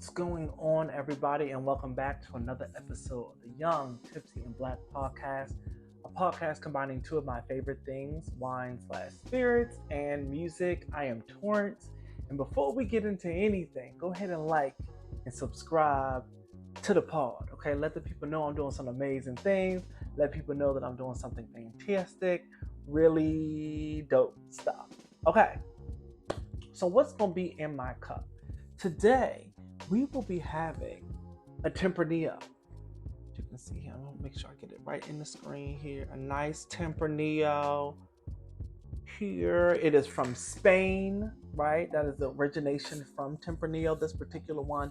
What's going on, everybody, and welcome back to another episode of the Young, Tipsy, and Black podcast, a podcast combining two of my favorite things, wine/spirits and music. I am Torrance, and before we get into anything, go ahead and like and subscribe to the pod, okay? Let the people know I'm doing some amazing things. Let people know that I'm doing something fantastic, really dope stuff. Okay, so what's going to be in my cup? Today, we will be having a Tempranillo. You can see here, I'm going to make sure I get it right in the screen here. A nice Tempranillo here. It is from Spain, right? That is the origination from Tempranillo. This particular one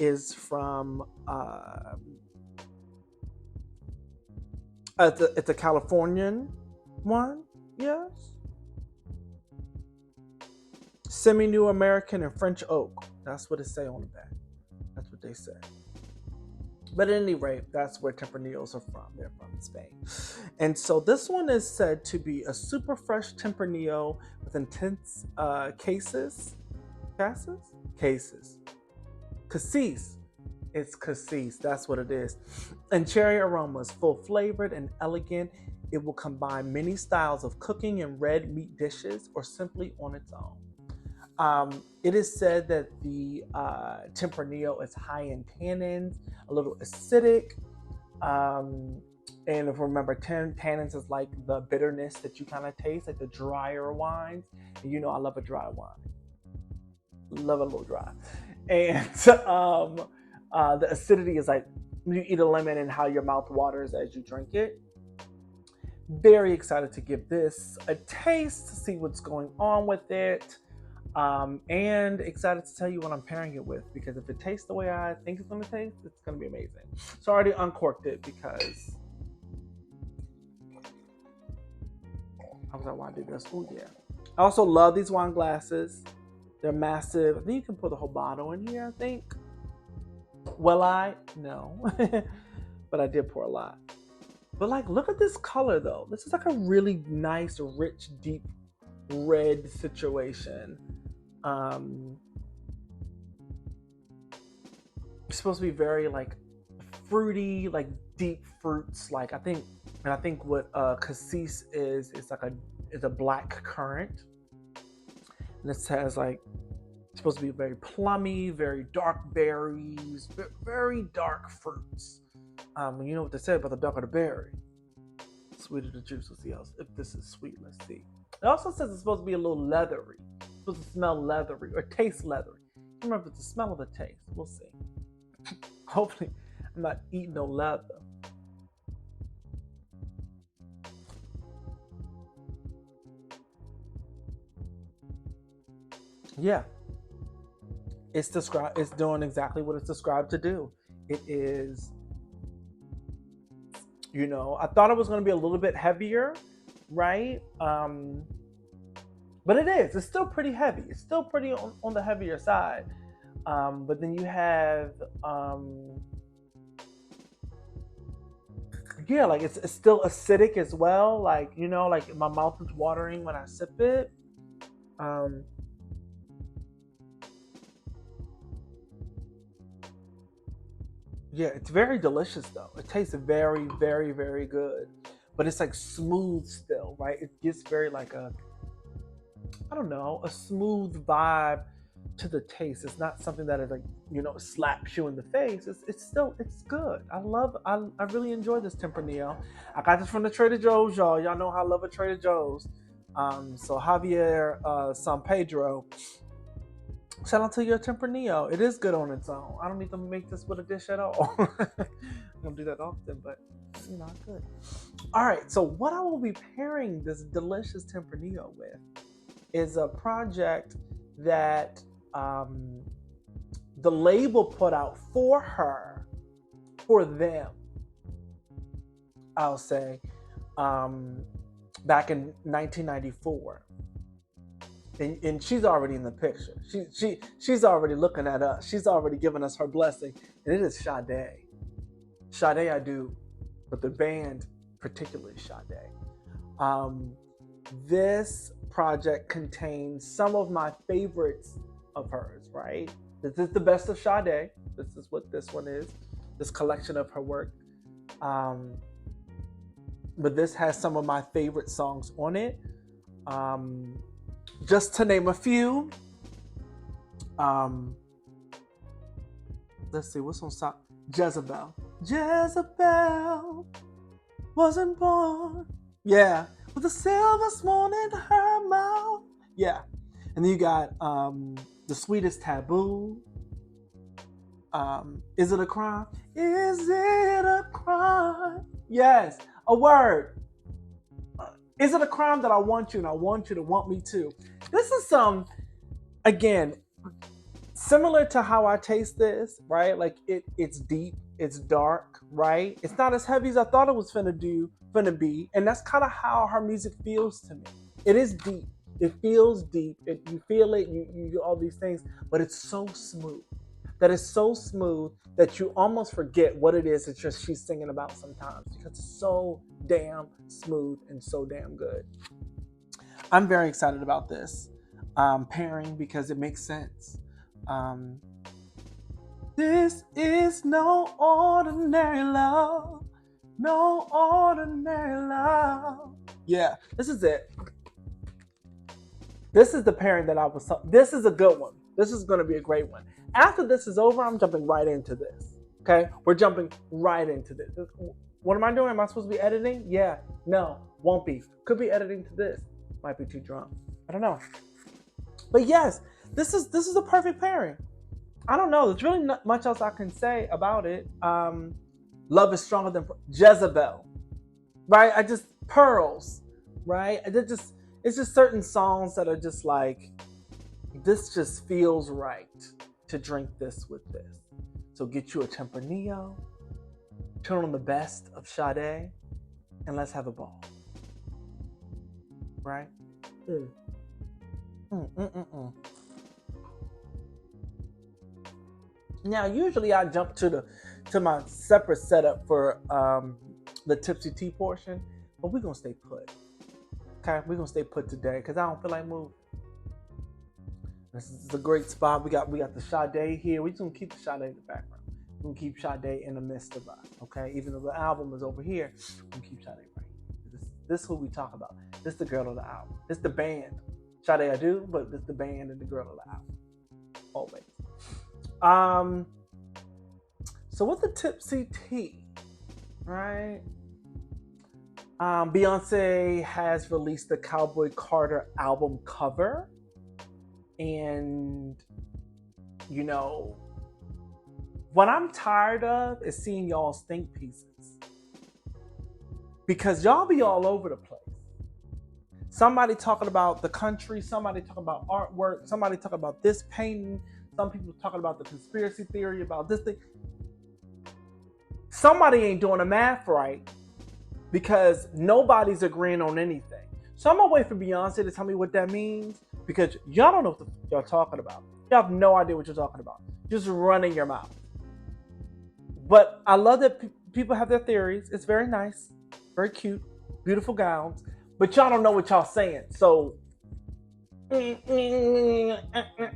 is from, it's a Californian one, yes. Semi-New American and French oak. That's what it say on the back. That's what they say. But at any rate, that's where Tempranillos are from. They're from Spain. And so this one is said to be a super fresh Tempranillo with intense cassis. It's cassis. That's what it is. And cherry aromas, full flavored and elegant. It will combine many styles of cooking and red meat dishes or simply on its own. It is said that the Tempranillo is high in tannins, a little acidic. And if you remember, tannins is like the bitterness that you kind of taste, like the drier wines. And you know I love a dry wine. Love a little dry. And the acidity is like you eat a lemon and how your mouth waters as you drink it. Very excited to give this a taste, to see what's going on with it. And excited to tell you what I'm pairing it with, because if it tastes the way I think it's going to taste, it's going to be amazing. So I already uncorked it because I was like, why do this? Oh yeah. I also love these wine glasses. They're massive. I think you can put the whole bottle in here, I think. No. But I did pour a lot. But like, look at this color though. This is like a really nice, rich, deep red situation. It's supposed to be very like fruity, like deep fruits. Like I think what cassis is a black currant, and it has like, it's supposed to be very plummy, very dark berries, very dark fruits. You know what they say about the darker the berry, sweeter the juice. Let's see if this is sweet. Let's see. It also says it's supposed to be a little leathery. It's supposed to smell leathery or taste leathery. I don't remember the smell of the taste. We'll see. Hopefully, I'm not eating no leather. Yeah. It's doing exactly what it's described to do. It is, I thought it was going to be a little bit heavier, right? But it is. It's still pretty heavy. It's still pretty on the heavier side. But then you have, like it's still acidic as well. Like, like my mouth is watering when I sip it. Yeah, it's very delicious though. It tastes very, very, very good. But it's like smooth still, right? It gets very like a smooth vibe to the taste. It's not something that is like, slaps you in the face. It's good. I really enjoy this Tempranillo. I got this from the Trader Joe's, y'all. Y'all know how I love a Trader Joe's. So Javier San Pedro, shout out to your Tempranillo. It is good on its own. I don't need to make this with a dish at all. I don't do that often, but good. All right, so what I will be pairing this delicious Tempranillo with is a project that the label put out for them, I'll say, back in 1994. And she's already in the picture. She's already looking at us. She's already given us her blessing. And it is Sade. Sade I do, but the band particularly Sade. This project contains some of my favorites of hers, right? This is the best of Sade. This is what this one is. This collection of her work. Um, but this has some of my favorite songs on it. Um, just to name a few. Um, let's see, what's on top? Jezebel. Jezebel wasn't born. Yeah. With a silver spoon in her mouth. Yeah. And then you got The Sweetest Taboo. Is it a crime? Is it a crime? Yes. A word. Is it a crime that I want you and I want you to want me too? This is again, similar to how I taste this, right? Like it's deep, it's dark, right? It's not as heavy as I thought it was finna be, and that's kind of how her music feels to me. It is deep, it feels deep, you feel it, you do all these things, but it's so smooth. That is so smooth that you almost forget what it is that she's singing about sometimes because it's so damn smooth and so damn good. I'm very excited about this pairing because it makes sense. This is no ordinary love. No ordinary love. Yeah, this is it. This is the pairing that this is a good one. This is going to be a great one. After this is over, I'm jumping right into this. Okay? We're jumping right into this. What am I doing? Am I supposed to be editing? Yeah. No, won't be. Could be editing to this. Might be too drunk. I don't know. But yes, this is a perfect pairing. I don't know. There's really not much else I can say about it. Love is stronger than Jezebel, right? Pearls, right? It's just certain songs that are just like, this just feels right to drink this with this. So get you a Tempranillo, turn on the best of Sade, and let's have a ball, right? Now, usually I jump to my separate setup for the Tipsy Tea portion, but we're gonna stay put. Okay, we're gonna stay put today because I don't feel like moving. This is a great spot. We got the Sade here. We're just gonna keep the Sade in the background. We're gonna keep Sade in the midst of us. Okay, even though the album is over here, we're gonna keep Sade right here. This is who we talk about. This is the girl of the album. This is the band. Sade I do, but this is the band and the girl of the album. Always. So with the Tipsy Tea, right? Beyonce has released the Cowboy Carter album cover. And, you know, what I'm tired of is seeing y'all's think pieces. Because y'all be all over the place. Somebody talking about the country, somebody talking about artwork, somebody talking about this painting, some people talking about the conspiracy theory about this thing. Somebody ain't doing the math right because nobody's agreeing on anything. So I'm gonna wait for Beyonce to tell me what that means because y'all don't know what y'all talking about. Y'all have no idea what you're talking about. Just running your mouth. But I love that people have their theories. It's very nice, very cute, beautiful gowns. But y'all don't know what y'all saying. So I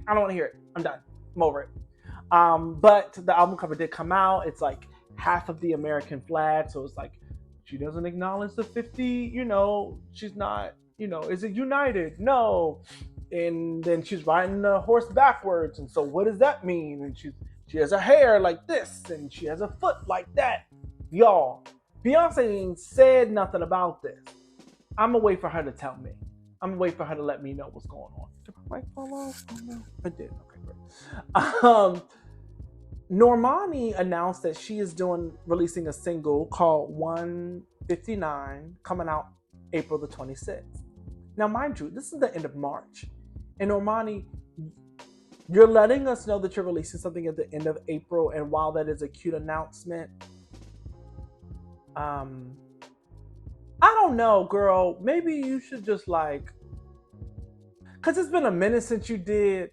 don't want to hear it. I'm done. I'm over it. But the album cover did come out. It's like half of the American flag. So it's like she doesn't acknowledge the 50, you know, she's not, you know, is it united? No. And then she's riding the horse backwards. And so what does that mean? And she has her hair like this and she has a foot like that. Y'all, Beyonce ain't said nothing about this. I'm gonna wait for her to tell me. I'm gonna wait for her to let me know what's going on. Did my mic fall off? Oh, no. I did. Okay, great. Normani announced that she is releasing a single called 159 coming out April the 26th. Now, mind you, this is the end of March. And Normani, you're letting us know that you're releasing something at the end of April. And while that is a cute announcement, I don't know, girl. Maybe you should just because it's been a minute since you did.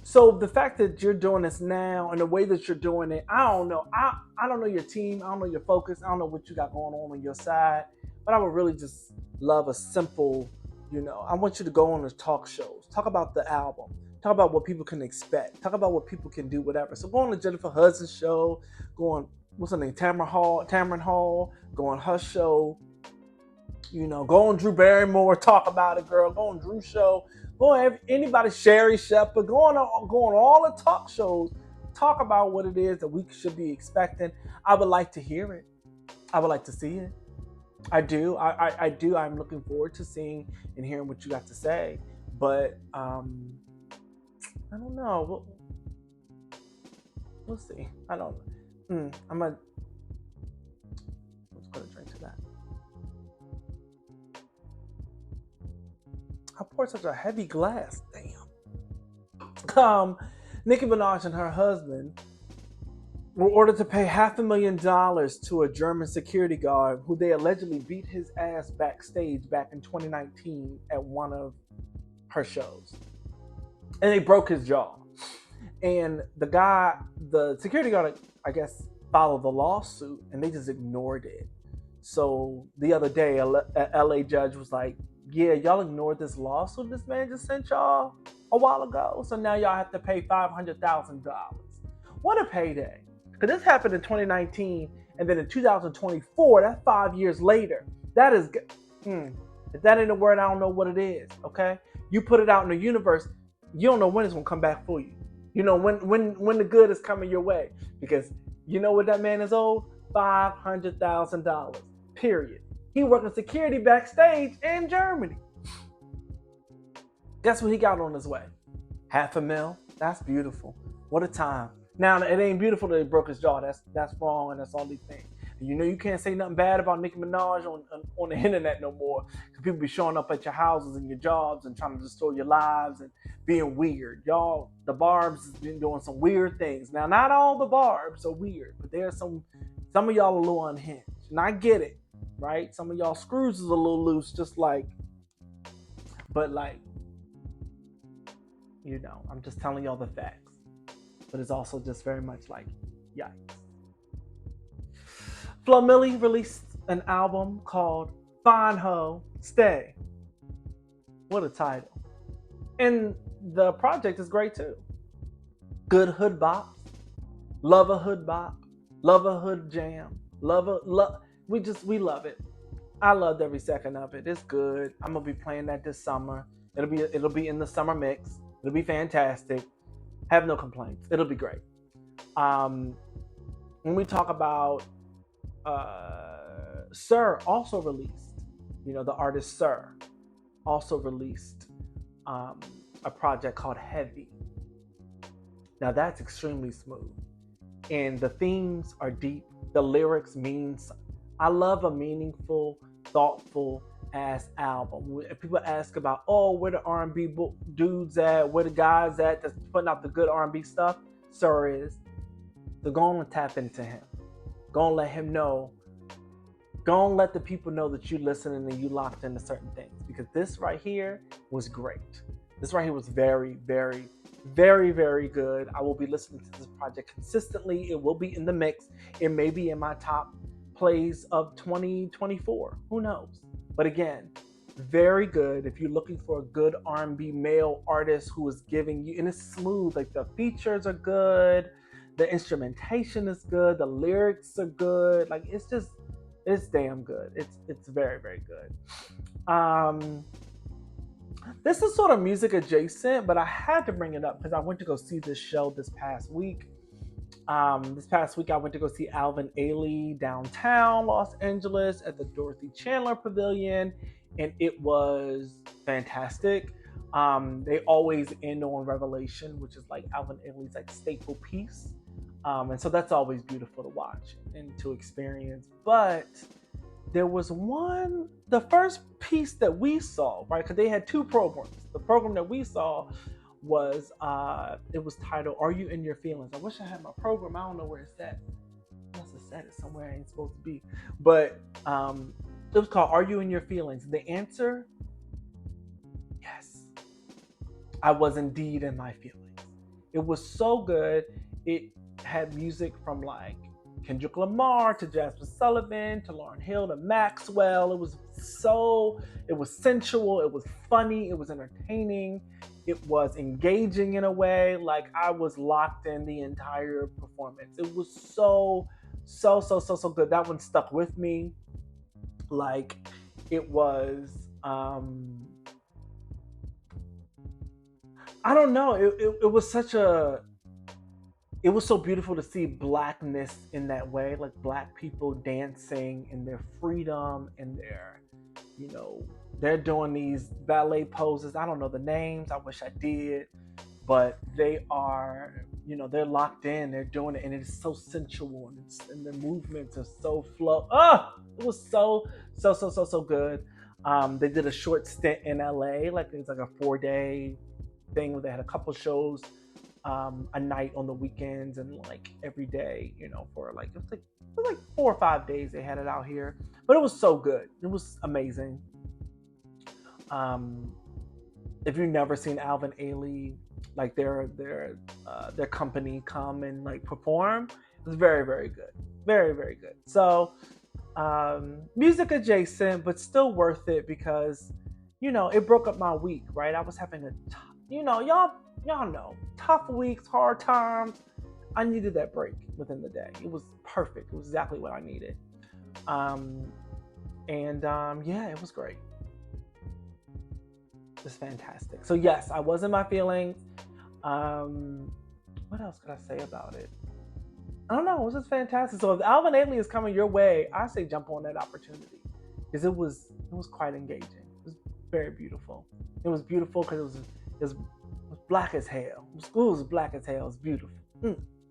So the fact that you're doing this now and the way that you're doing it, I don't know. I don't know your team. I don't know your focus. I don't know what you got going on your side. But I would really just love a simple, I want you to go on the talk shows. Talk about the album. Talk about what people can expect. Talk about what people can do, whatever. So go on the Jennifer Hudson show. Go on, what's her name? Tamron Hall. Go on her show. Go on Drew Barrymore. Talk about it, girl. Go on Drew's show. Go on anybody, Sherry Shepherd. Go on all the talk shows. Talk about what it is that we should be expecting. I would like to hear it. I would like to see it. I do. I do. I'm looking forward to seeing and hearing what you got to say. But I don't know. We'll see. I don't. Let's put a drink to that. I poured such a heavy glass. Damn. Nicki Minaj and her husband were ordered to pay $500,000 to a German security guard who they allegedly beat his ass backstage back in 2019 at one of her shows. And they broke his jaw. And the security guard, I guess, followed the lawsuit and they just ignored it. So the other day, a LA judge was like, yeah, y'all ignored this lawsuit this man just sent y'all a while ago. So now y'all have to pay $500,000. What a payday. Because this happened in 2019, and then in 2024, that's 5 years later. That is, if that ain't a word, I don't know what it is, okay? You put it out in the universe, you don't know when it's going to come back for you. You know, when the good is coming your way. Because you know what that man is owed? $500,000, period. He working security backstage in Germany. Guess what he got on his way? $500,000. That's beautiful. What a time. Now, it ain't beautiful that he broke his jaw. That's wrong, and that's all these things. You can't say nothing bad about Nicki Minaj on the internet no more. Because people be showing up at your houses and your jobs and trying to destroy your lives and being weird. Y'all, the Barbs has been doing some weird things. Now, not all the Barbs are weird, but there's some of y'all a little unhinged. And I get it, right? Some of y'all screws is a little loose, but I'm just telling y'all the facts. But it's also just very much like, yikes. Flo Milli released an album called Fine Ho, Stay. What a title. And the project is great too. Good hood bop. Love a hood bop. Love a hood jam. We love it. I loved every second of it. It's good. I'm gonna be playing that this summer. It'll be in the summer mix. It'll be fantastic. Have no complaints. It'll be great. When we talk about Sir also released, the artist Sir also released a project called Heavy. Now that's extremely smooth. And the themes are deep. The lyrics mean something. I love a meaningful, thoughtful ass album. People ask about, where the R&B dudes at, where the guys at that's putting out the good R&B stuff. Sir is. So go on and tap into him. Go and let him know. Go and let the people know that you listening and you locked into certain things. Because this right here was great. This right here was very, very, very, very good. I will be listening to this project consistently. It will be in the mix. It may be in my top plays of 2024. Who knows? But again, very good. If you're looking for a good R&B male artist who is giving you, and it's smooth, like the features are good, the instrumentation is good, the lyrics are good. Like it's damn good. It's very, very good. This is sort of music adjacent, but I had to bring it up because I went to go see this show this past week. This past week, I went to go see Alvin Ailey downtown Los Angeles at the Dorothy Chandler Pavilion, and it was fantastic. They always end on Revelation, which is like Alvin Ailey's like staple piece, and so that's always beautiful to watch and to experience. But there was the first piece that we saw, right? Because they had two programs. The program that we saw was it was titled "Are You in Your Feelings?" I wish I had my program. I don't know where it's at. I must have said it somewhere I ain't supposed to be. But it was called "Are You in Your Feelings?" The answer, yes. I was indeed in my feelings. It was so good. It had music from like Kendrick Lamar to Jasmine Sullivan to Lauryn Hill to Maxwell. It was sensual. It was funny. It was entertaining. It was engaging in a way. Like I was locked in the entire performance. It was so good. That one stuck with me. Like it was I don't know. It was such a it was so beautiful to see blackness in that way, like black people dancing in their freedom and their, you know, they're doing these ballet poses. I don't know the names. I wish I did, but they are, you know, they're locked in. They're doing it, and it is so sensual, and the movements are so flow. Oh, it was so good. They did a short stint in LA, like it's like a 4 day thing where they had a couple shows a night on the weekends and like every day, you know, for like it was like 4 or 5 days they had it out here. But it was so good. It was amazing. Um, if you've never seen Alvin Ailey, like their company come and like perform, it was very good, very good. So music adjacent, but still worth it because you know it broke up my week. Right, I was having a you know y'all know tough weeks, hard times. I needed that break within the day. It was perfect. It was exactly what I needed. Um, yeah, it was great. It's fantastic. So yes, I was in my feelings. What else could I say about it? I don't know. It was just fantastic. So if Alvin Ailey is coming your way, I say jump on that opportunity because it was quite engaging. It was very beautiful. It was beautiful because it was black as hell. It was black as hell. It was beautiful.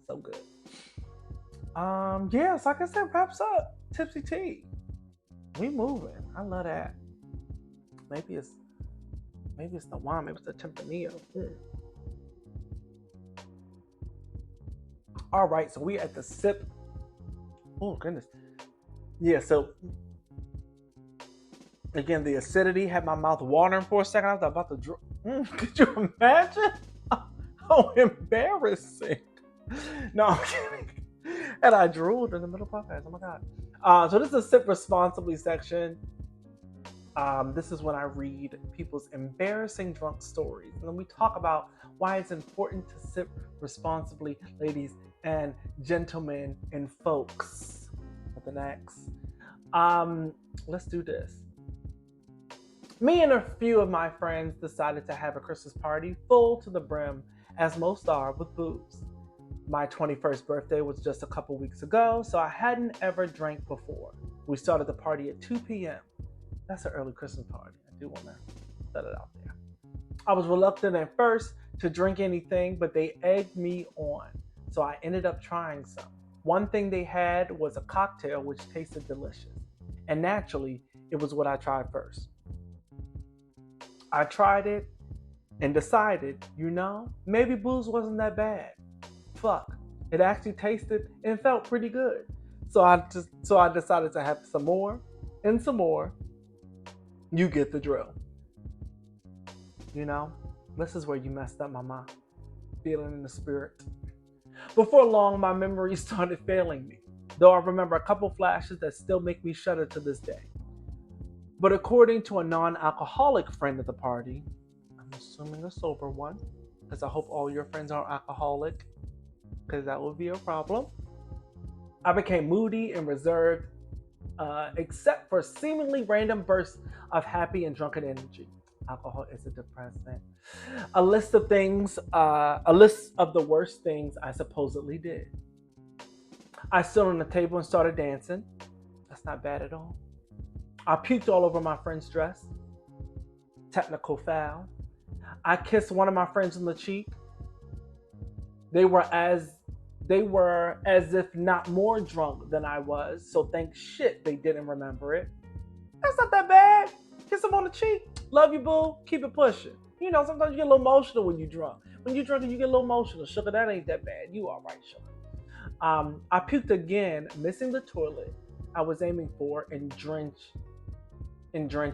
So good. Yeah. So like I said, wraps up Tipsy Tea. We moving. I love that. Maybe it's the wine. Maybe it's the Tempranillo. All right, so we at the sip. Oh goodness. Yeah, so again, the acidity had my mouth watering for a second. I was about to drink. Could you imagine? How embarrassing. No, I'm kidding. And I drooled in the middle of the podcast. Oh my god. So this is a sip responsibly section. This is when I read people's embarrassing drunk stories. And then we talk about why it's important to sip responsibly, ladies and gentlemen and folks. With an X. Let's do this. Me and a few of my friends decided to have a Christmas party full to the brim, as most are, with booze. My 21st birthday was just a couple weeks ago, so I hadn't ever drank before. We started the party at 2 p.m. That's an early Christmas party. I do want to set it out there. I was reluctant at first to drink anything, but they egged me on. So I ended up trying some. One thing they had was a cocktail which tasted delicious. And naturally, it was what I tried first. I tried it and decided, maybe booze wasn't that bad. Fuck. It actually tasted and felt pretty good. So I decided to have some more and some more. You get the drill. This is where you messed up, mama. Feeling in the spirit. Before long, my memory started failing me, though I remember a couple flashes that still make me shudder to this day. But according to a non-alcoholic friend at the party, I'm assuming a sober one, because I hope all your friends are alcoholic, because that would be a problem. I became moody and reserved, except for seemingly random bursts of happy and drunken energy. Alcohol is a depressant. A list of the worst things I supposedly did. I stood on the table and started dancing. That's not bad at all. I puked all over my friend's dress. Technical foul. I kissed one of my friends on the cheek. They were as if not more drunk than I was, so thank shit they didn't remember it. That's not that bad. Kiss them on the cheek. Love you, boo. Keep it pushing. Sometimes you get a little emotional when you're drunk. When you're drunk, you get a little emotional. Sugar, that ain't that bad. You all right, sugar. I puked again, missing the toilet I was aiming for, and drenched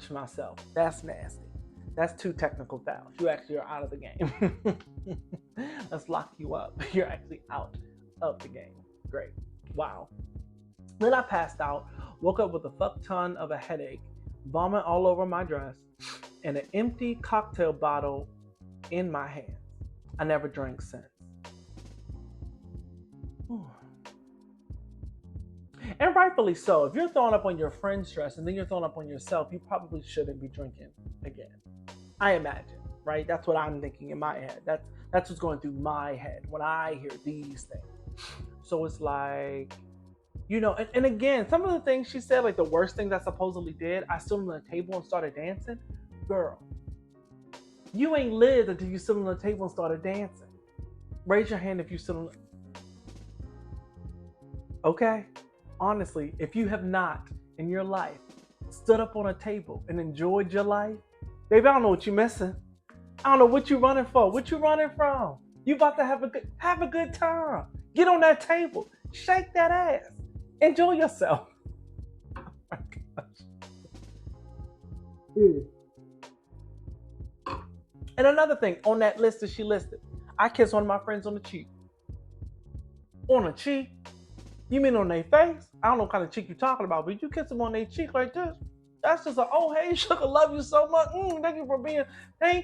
myself. That's nasty. That's 2 technical fouls. You actually are out of the game. Let's lock you up. You're actually out of the game. Great. Wow. Then I passed out, woke up with a fuck ton of a headache, vomit all over my dress, and an empty cocktail bottle in my hands. I never drank since. And rightfully so. If you're throwing up on your friend's dress and then you're throwing up on yourself, you probably shouldn't be drinking again. I imagine, right? That's what I'm thinking in my head. That's what's going through my head when I hear these things. So it's like, and again, some of the things she said, like the worst things I supposedly did, I stood on the table and started dancing. Girl, you ain't lived until you stood on the table and started dancing. Raise your hand if you stood on. Okay? Honestly, if you have not in your life stood up on a table and enjoyed your life, baby, I don't know what you're missing. I don't know what you're running for. What you running from? You about to have a good time. Get on that table. Shake that ass. Enjoy yourself. Oh my gosh. And another thing on that list that she listed, I kissed one of my friends on the cheek. On the cheek? You mean on their face? I don't know what kind of cheek you're talking about, but you kiss them on their cheek like this. That's just oh, hey, sugar, love you so much. Thank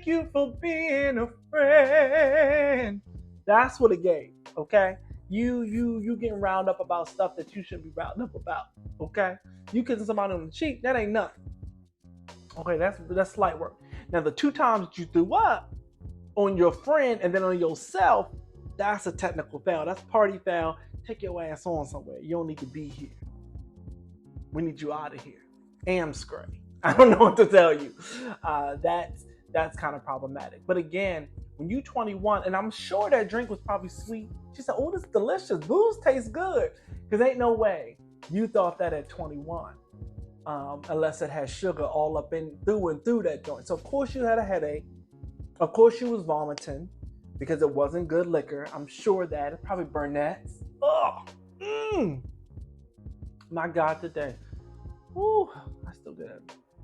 you for being a friend. That's what it gave, okay? You getting round up about stuff that you shouldn't be round up about, okay? You kissing somebody on the cheek, that ain't nothing. Okay, that's slight work. Now, the 2 times that you threw up on your friend and then on yourself, that's a technical foul. That's party foul. Take your ass on somewhere. You don't need to be here. We need you out of here. Amscray. I don't know what to tell you. That's kind of problematic. But again, when you 21, and I'm sure that drink was probably sweet. She said, "Oh, this is delicious. Booze tastes good." Because ain't no way you thought that at 21, unless it had sugar all up in through that joint. So of course you had a headache. Of course you was vomiting because it wasn't good liquor. I'm sure that it's probably Burnett's. Oh, my God, today. Ooh, I still get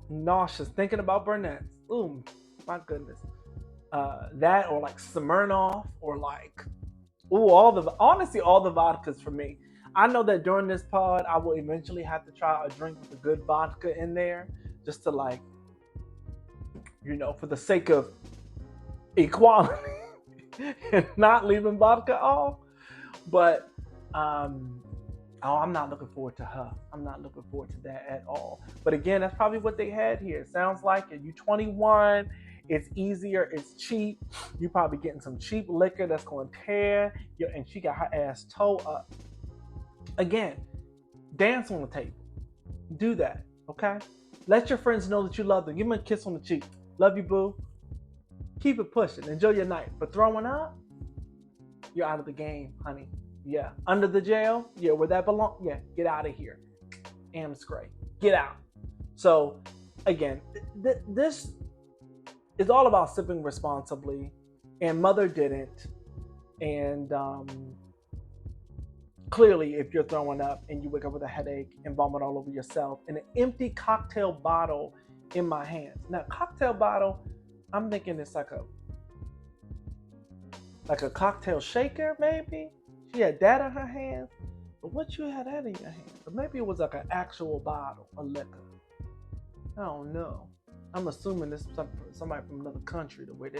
nauseous thinking about Burnett's. Ooh, my goodness. That or like Smirnoff or like, all the vodkas for me. I know that during this pod, I will eventually have to try a drink with a good vodka in there just to like, for the sake of equality and not leaving vodka off. But, I'm not looking forward to her. I'm not looking forward to that at all. But again, that's probably what they had here. It sounds like it. You 21, it's easier, it's cheap. You probably getting some cheap liquor that's going to tear. And she got her ass toe up. Again, dance on the table. Do that, okay? Let your friends know that you love them. Give them a kiss on the cheek. Love you, boo. Keep it pushing. Enjoy your night. But throwing up, you're out of the game, honey. Yeah. Under the jail? Yeah, where that belongs? Yeah, get out of here. Amscray. Get out. So, again, this is all about sipping responsibly. And Mother didn't. And clearly, if you're throwing up and you wake up with a headache and vomit all over yourself, and an empty cocktail bottle in my hands. Now, cocktail bottle, I'm thinking it's like a cocktail shaker, maybe. She had that in her hands. But what you had that in your hand? Or maybe it was like an actual bottle of liquor. I don't know. I'm assuming this is somebody from another country, the way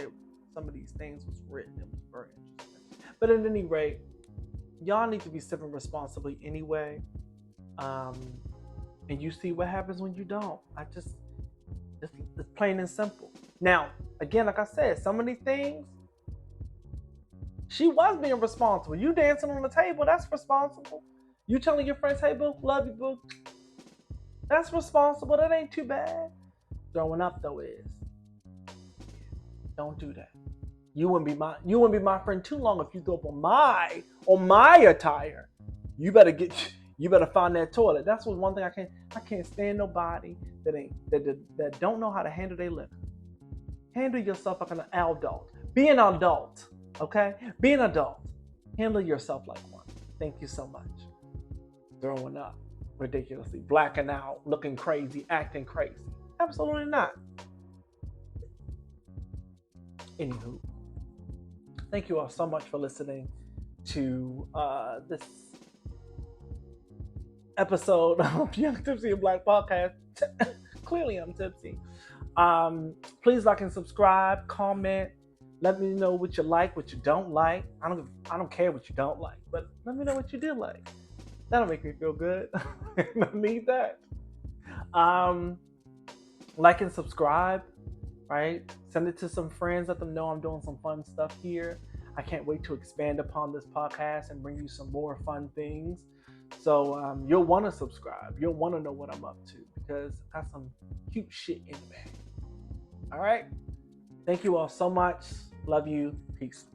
some of these things was written. It was very interesting. But at any rate, y'all need to be sipping responsibly anyway. And you see what happens when you don't. It's plain and simple. Now, again, like I said, some of these things, she was being responsible. You dancing on the table, that's responsible. You telling your friends, "Hey, boo, love you, boo." That's responsible. That ain't too bad. Throwing up, though, is. Don't do that. You wouldn't be my friend too long if you throw up on my attire. You better find that toilet. That's one thing I can't stand nobody that don't know how to handle their liquor. Handle yourself like an adult. Be an adult. Okay? Be an adult. Handle yourself like one. Thank you so much. Throwing up ridiculously, blacking out, looking crazy, acting crazy. Absolutely not. Anywho, thank you all so much for listening to this episode of Young Tipsy and Black Podcast. Clearly, I'm tipsy. Please like and subscribe, comment, Let me know what you like, what you don't like. I don't care what you don't like, but let me know what you do like. That'll make me feel good. I need that. Um, like and subscribe, right? Send it to some friends. Let them know I'm doing some fun stuff here. I can't wait to expand upon this podcast and bring you some more fun things. So you'll want to subscribe. You'll want to know what I'm up to because I got some cute shit in the bag. All right. Thank you all so much. Love you. Peace.